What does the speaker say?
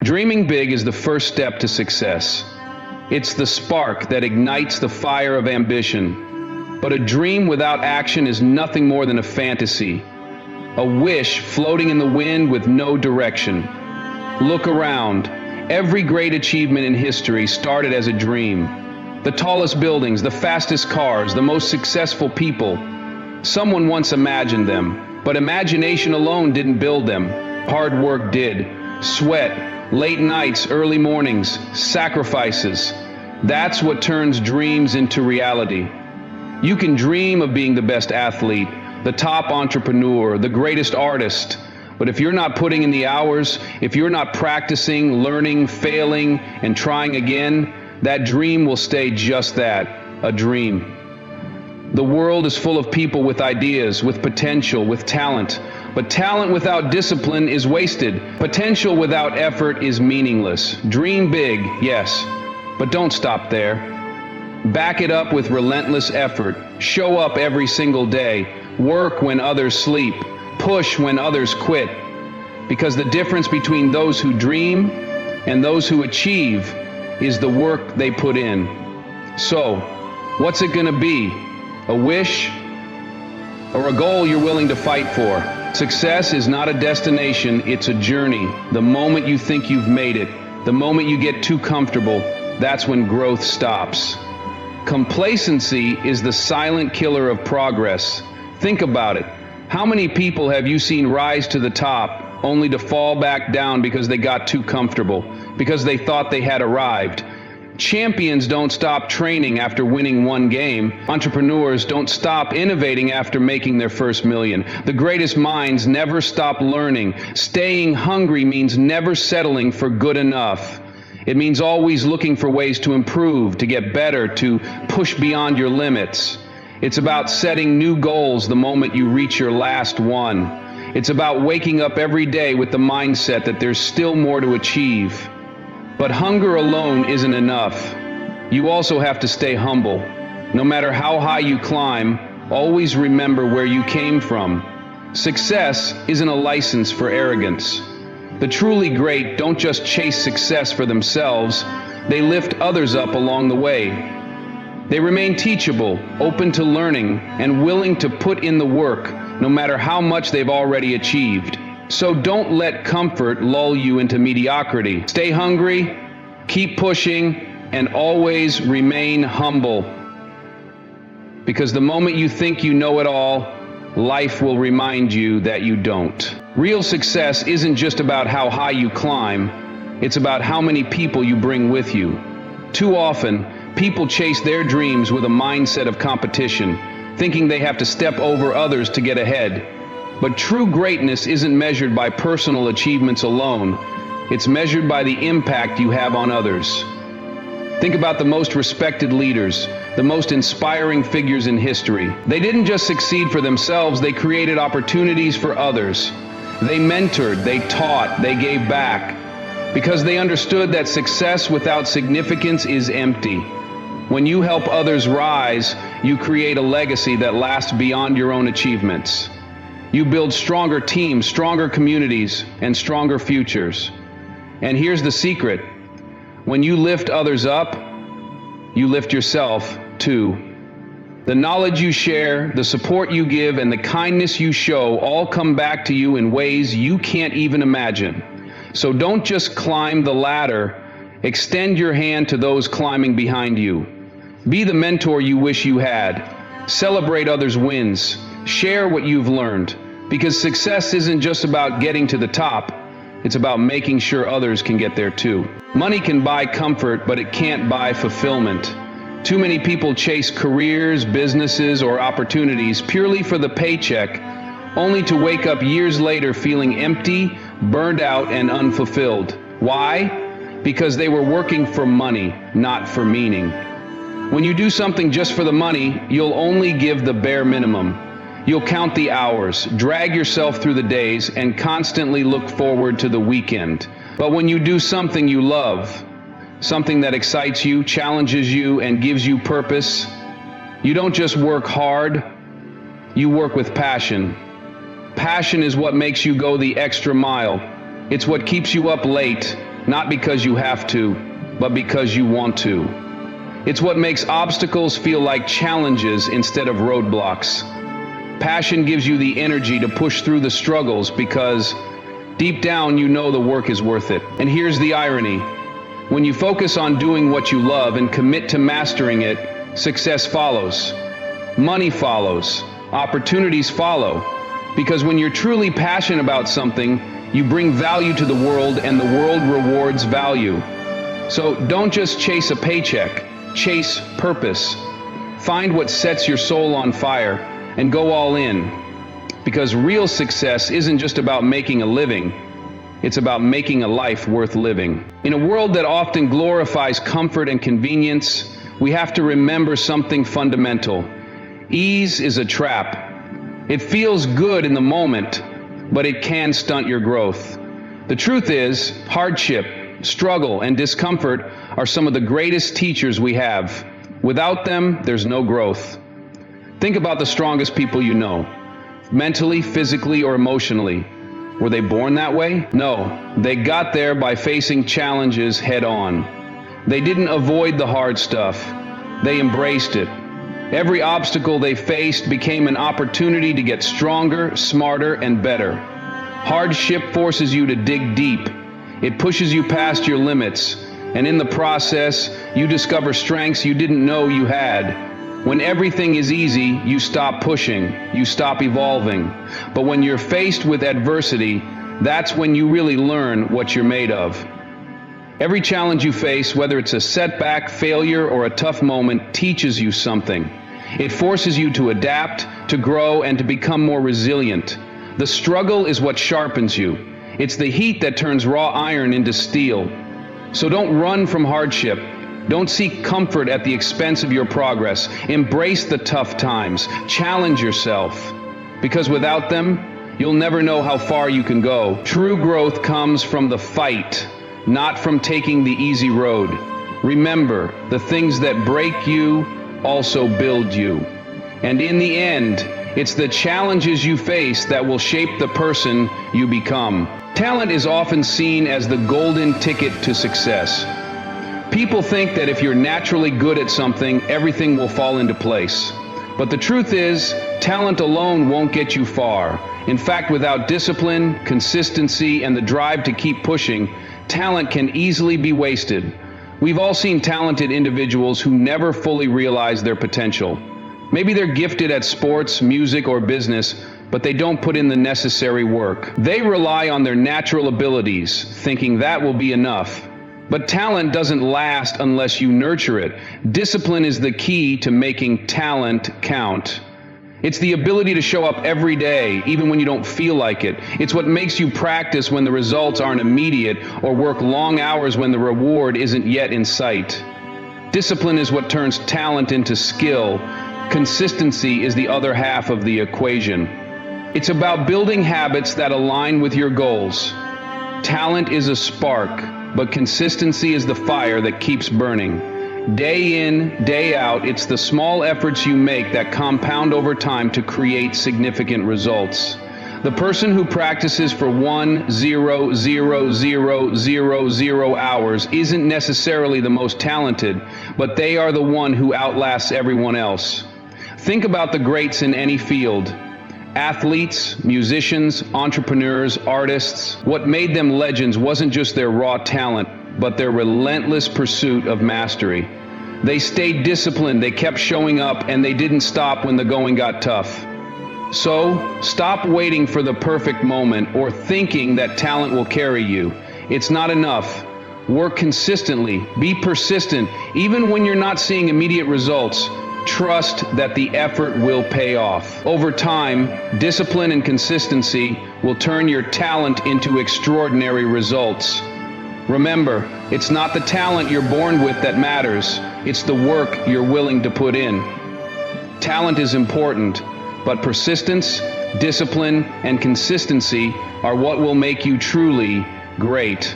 Dreaming big is the first step to success. It's the spark that ignites the fire of ambition. But a dream without action is nothing more than a fantasy, a wish floating in the wind with no direction. Look around. Every great achievement in history started as a dream. The tallest buildings, the fastest cars, the most successful people. Someone once imagined them, but imagination alone didn't build them. Hard work did. Sweat, late nights, early mornings, sacrifices. That's what turns dreams into reality. You can dream of being the best athlete, the top entrepreneur, the greatest artist. But if you're not putting in the hours, if you're not practicing, learning, failing, and trying again, that dream will stay just that, a dream. The world is full of people with ideas, with potential, with talent. But talent without discipline is wasted. Potential without effort is meaningless. Dream big, yes, but don't stop there. Back it up with relentless effort. Show up every single day. Work when others sleep. Push when others quit. Because the difference between those who dream and those who achieve is the work they put in. So, what's it gonna be? A wish or a goal you're willing to fight for? Success is not a destination, it's a journey. The moment you think you've made it, the moment you get too comfortable, that's when growth stops. Complacency is the silent killer of progress. Think about it. How many people have you seen rise to the top only to fall back down because they got too comfortable, because they thought they had arrived? Champions don't stop training after winning one game. Entrepreneurs don't stop innovating after making their first million. The greatest minds never stop learning. Staying hungry means never settling for good enough. It means always looking for ways to improve, to get better, to push beyond your limits. It's about setting new goals the moment you reach your last one. It's about waking up every day with the mindset that there's still more to achieve. But hunger alone isn't enough. You also have to stay humble. No matter how high you climb, always remember where you came from. Success isn't a license for arrogance. The truly great don't just chase success for themselves, they lift others up along the way. They remain teachable, open to learning, and willing to put in the work, no matter how much they've already achieved. So don't let comfort lull you into mediocrity. Stay hungry, keep pushing, and always remain humble. Because the moment you think you know it all, life will remind you that you don't. Real success isn't just about how high you climb, it's about how many people you bring with you. Too often, people chase their dreams with a mindset of competition, thinking they have to step over others to get ahead. But true greatness isn't measured by personal achievements alone. It's measured by the impact you have on others. Think about the most respected leaders, the most inspiring figures in history. They didn't just succeed for themselves, they created opportunities for others. They mentored, they taught, they gave back. Because they understood that success without significance is empty. When you help others rise, you create a legacy that lasts beyond your own achievements. You build stronger teams, stronger communities, and stronger futures. And here's the secret. When you lift others up, you lift yourself too. The knowledge you share, the support you give, and the kindness you show all come back to you in ways you can't even imagine. So don't just climb the ladder, extend your hand to those climbing behind you. Be the mentor you wish you had. Celebrate others' wins. Share what you've learned, because success isn't just about getting to the top, it's about making sure others can get there too. Money can buy comfort, but it can't buy fulfillment. Too many people chase careers, businesses, or opportunities purely for the paycheck, only to wake up years later feeling empty, burned out, and unfulfilled. Why? Because they were working for money, not for meaning. When you do something just for the money, you'll only give the bare minimum. You'll count the hours, drag yourself through the days, and constantly look forward to the weekend. But when you do something you love, something that excites you, challenges you, and gives you purpose, you don't just work hard, you work with passion. Passion is what makes you go the extra mile. It's what keeps you up late, not because you have to, but because you want to. It's what makes obstacles feel like challenges instead of roadblocks. Passion gives you the energy to push through the struggles because deep down you know the work is worth it. And here's the irony. When you focus on doing what you love and commit to mastering it, success follows. Money follows. Opportunities follow. Because when you're truly passionate about something, you bring value to the world and the world rewards value. So don't just chase a paycheck, chase purpose. Find what sets your soul on fire and go all in. Because real success isn't just about making a living, it's about making a life worth living. In a world that often glorifies comfort and convenience, we have to remember something fundamental. Ease is a trap. It feels good in the moment, but it can stunt your growth. The truth is, hardship, struggle, and discomfort are some of the greatest teachers we have. Without them, there's no growth. Think about the strongest people you know, mentally, physically, or emotionally. Were they born that way? No, they got there by facing challenges head on. They didn't avoid the hard stuff. They embraced it. Every obstacle they faced became an opportunity to get stronger, smarter, and better. Hardship forces you to dig deep. It pushes you past your limits, and in the process, you discover strengths you didn't know you had. When everything is easy, you stop pushing, you stop evolving. But when you're faced with adversity, that's when you really learn what you're made of. Every challenge you face, whether it's a setback, failure, or a tough moment, teaches you something. It forces you to adapt, to grow, and to become more resilient. The struggle is what sharpens you. It's the heat that turns raw iron into steel. So don't run from hardship. Don't seek comfort at the expense of your progress. Embrace the tough times. Challenge yourself. Because without them, you'll never know how far you can go. True growth comes from the fight, not from taking the easy road. Remember, the things that break you also build you. And in the end, it's the challenges you face that will shape the person you become. Talent is often seen as the golden ticket to success. People think that if you're naturally good at something, everything will fall into place. But the truth is, talent alone won't get you far. In fact, without discipline, consistency, and the drive to keep pushing, talent can easily be wasted. We've all seen talented individuals who never fully realize their potential. Maybe they're gifted at sports, music, or business, but they don't put in the necessary work. They rely on their natural abilities, thinking that will be enough. But talent doesn't last unless you nurture it. Discipline is the key to making talent count. It's the ability to show up every day, even when you don't feel like it. It's what makes you practice when the results aren't immediate, or work long hours when the reward isn't yet in sight. Discipline is what turns talent into skill. Consistency is the other half of the equation. It's about building habits that align with your goals. Talent is a spark, but consistency is the fire that keeps burning. Day in, day out, it's the small efforts you make that compound over time to create significant results. The person who practices for 1,000,000 hours isn't necessarily the most talented, but they are the one who outlasts everyone else. Think about the greats in any field. Athletes, musicians, entrepreneurs, artists. What made them legends wasn't just their raw talent, but their relentless pursuit of mastery. They stayed disciplined, they kept showing up, and they didn't stop when the going got tough. So, stop waiting for the perfect moment or thinking that talent will carry you. It's not enough. Work consistently, be persistent, even when you're not seeing immediate results. Trust that the effort will pay off. Over time, discipline and consistency will turn your talent into extraordinary results. Remember, it's not the talent you're born with that matters, it's the work you're willing to put in. Talent is important, but persistence, discipline, and consistency are what will make you truly great.